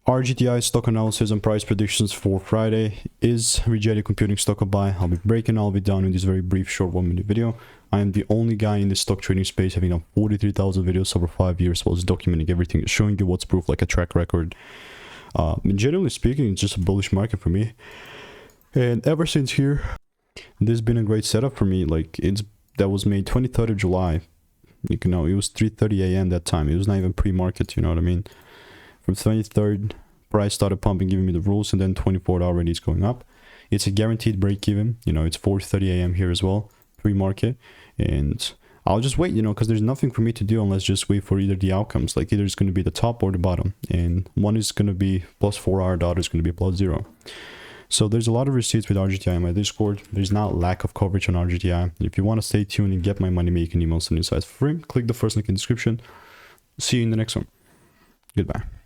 RGTI stock analysis and price predictions for Friday. Is Rigetti computing stock a buy? I'll be breaking all of it down in this very brief short 1-minute video. I am the only guy in the stock trading space having done 43,000 videos over 5 years, while documenting everything, showing you what's proof like a track record. Generally speaking, it's just a bullish market for me. And ever since here, this has been a great setup for me. Like, that was made 23rd of July. You know, it was 3:30 a.m. that time. It was not even pre-market, you know what I mean? From 23rd, price started pumping, giving me the rules, and then 24th already is going up. It's a guaranteed break even. You know, it's 4:30 a.m. here as well, pre-market. And I'll just wait, you know, because there's nothing for me to do unless just wait for either the outcomes. Like, either it's going to be the top or the bottom. And one is going to be +4 hour, the other is going to be +0. So there's a lot of receipts with RGTI in my Discord. There's not lack of coverage on RGTI. If you want to stay tuned and get my money making emails and insights for free, click the first link in the description. See you in the next one. Goodbye.